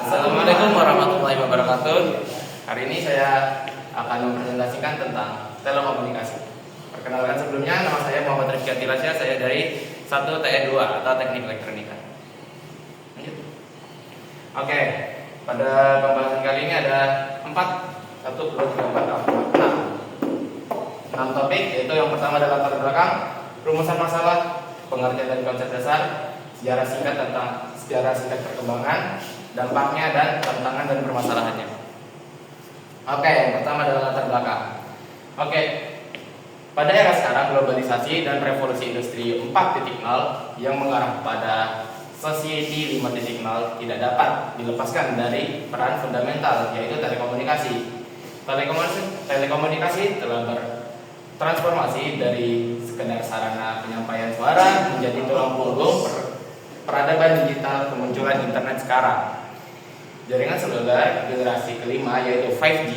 Assalamualaikum warahmatullahi wabarakatuh. Hari ini saya akan mempresentasikan tentang telekomunikasi. Perkenalkan sebelumnya, nama saya Muhammad Rizky Atilasya. Saya dari 1 TE2 atau Teknik Elektronika. Lanjut. Oke, pada pembahasan kali ini ada 6 topik, yaitu yang pertama adalah latar belakang, rumusan masalah, pengertian dan konsep dasar, sejarah singkat perkembangan, dampaknya, dan tantangan dan permasalahannya. Oke, yang pertama adalah latar belakang. Oke, pada era sekarang globalisasi dan revolusi industri 4.0 yang mengarah pada society 5.0 tidak dapat dilepaskan dari peran fundamental, yaitu telekomunikasi. Telekomunikasi telah bertransformasi dari sekedar sarana penyampaian suara menjadi tulang punggung peradaban digital kemunculan internet sekarang. Jaringan seluler generasi kelima yaitu 5G,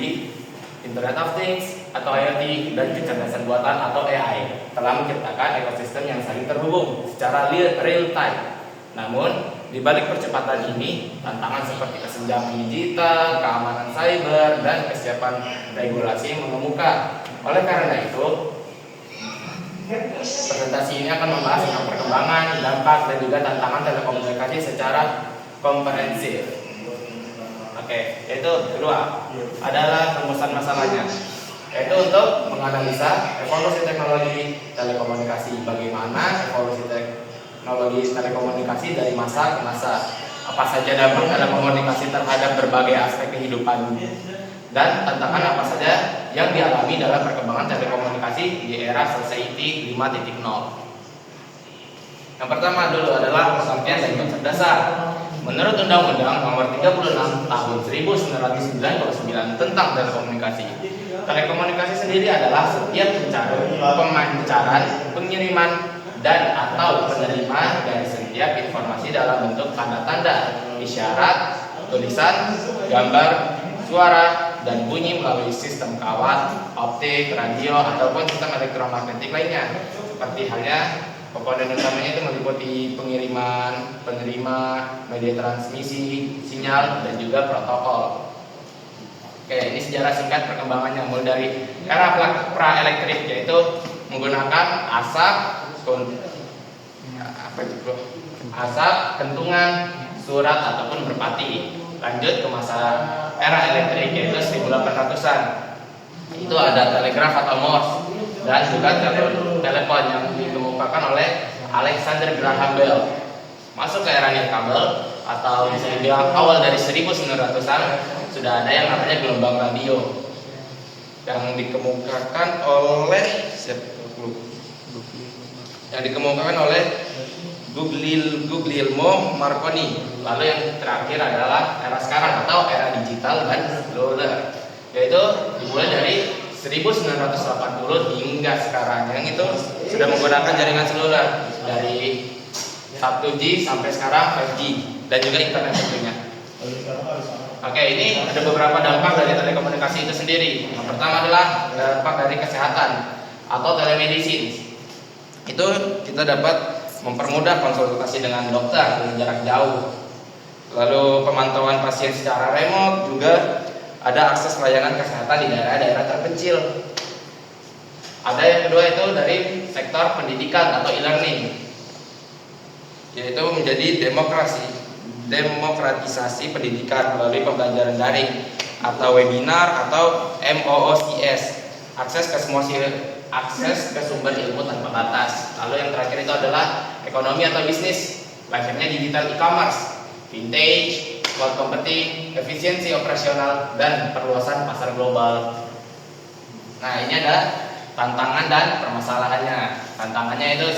Internet of Things atau IoT, dan kecerdasan buatan atau AI telah menciptakan ekosistem yang saling terhubung secara real time. Namun, di balik percepatan ini, tantangan seperti kesenjangan digital, keamanan cyber, dan kesiapan regulasi mengemuka. Oleh karena itu, presentasi ini akan membahas tentang perkembangan, dampak, dan juga tantangan telekomunikasi secara komprehensif. Oke, yaitu kedua adalah rumusan masalahnya, yaitu untuk menganalisa evolusi teknologi telekomunikasi. Bagaimana evolusi teknologi telekomunikasi dari masa ke masa? Apa saja dampak telekomunikasi terhadap berbagai aspek kehidupan? Dan tantangan apa saja yang dialami dalam perkembangan telekomunikasi di era society 5.0. Yang pertama dulu adalah pengertian dan konsep dasar. Menurut Undang-Undang Nomor 36 Tahun 1999 tentang telekomunikasi, telekomunikasi sendiri adalah setiap pemancaran, pengiriman, dan atau penerima dari setiap informasi dalam bentuk tanda-tanda, isyarat, tulisan, gambar, suara, dan bunyi melalui sistem kawat, optik, radio, ataupun sistem elektromagnetik lainnya. Seperti halnya komponen utamanya itu meliputi pengiriman, penerima, media transmisi, sinyal, dan juga protokol. Oke, ini sejarah singkat perkembangannya mulai dari era pra-elektrik, yaitu menggunakan asap, kentungan, surat, ataupun merpati. Lanjut ke masa era elektrik, yaitu 1800-an. Itu ada telegraf atau Morse, dan juga telepon yang dikemukakan oleh Alexander Graham Bell. Masuk ke era nirkabel atau bisa dibilang awal dari 1900-an, sudah ada yang namanya gelombang radio yang dikemukakan oleh Guglielmo Marconi. Lalu yang terakhir adalah era sekarang atau era digital dan seluler, yaitu dimulai dari 1980 hingga sekarang, yang itu sudah menggunakan jaringan seluler dari 1G sampai sekarang 5G dan juga internet tentunya. Oke, ini ada beberapa dampak dari telekomunikasi itu sendiri. Yang pertama adalah dampak dari kesehatan atau telemedicine. Itu kita dapat mempermudah konsultasi dengan dokter dari jarak jauh. Lalu pemantauan pasien secara remote, juga ada akses layanan kesehatan di daerah-daerah terpencil. Ada yang kedua itu dari sektor pendidikan atau e-learning, yaitu menjadi demokratisasi pendidikan melalui pembelajaran daring atau webinar atau MOOCs, akses ke sumber ilmu tanpa batas. Lalu yang terakhir itu adalah ekonomi atau bisnis, lahirnya digital e-commerce, vintage, cloud computing, efisiensi operasional, dan perluasan pasar global. Nah, ini ada tantangan dan permasalahannya. Tantangannya itu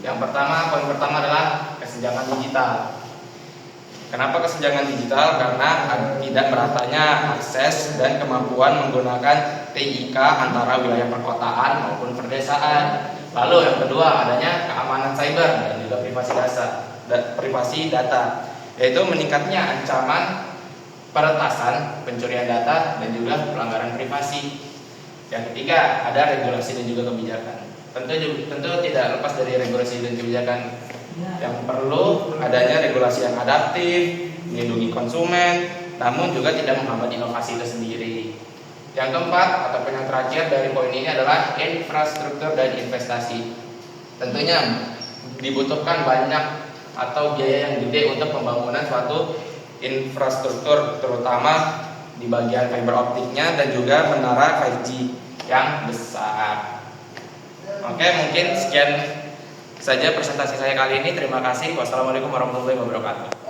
yang pertama, poin pertama adalah kesenjangan digital. Kenapa kesenjangan digital? Karena tidak meratanya akses dan kemampuan menggunakan TIK antara wilayah perkotaan maupun perdesaan. Lalu yang kedua, adanya keamanan cyber dan juga privasi data, yaitu meningkatnya ancaman peretasan, pencurian data, dan juga pelanggaran privasi. Yang ketiga, ada regulasi dan juga kebijakan. Tentu tidak lepas dari regulasi dan kebijakan. Yang perlu adanya regulasi yang adaptif, melindungi konsumen, namun juga tidak menghambat inovasi itu sendiri. Yang keempat ataupun yang terakhir dari poin ini adalah infrastruktur dan investasi. Tentunya dibutuhkan banyak atau biaya yang gede untuk pembangunan suatu infrastruktur, terutama di bagian fiber optiknya dan juga menara 5G yang besar. Oke, mungkin sekian saja presentasi saya kali ini. Terima kasih. Wassalamualaikum warahmatullahi wabarakatuh.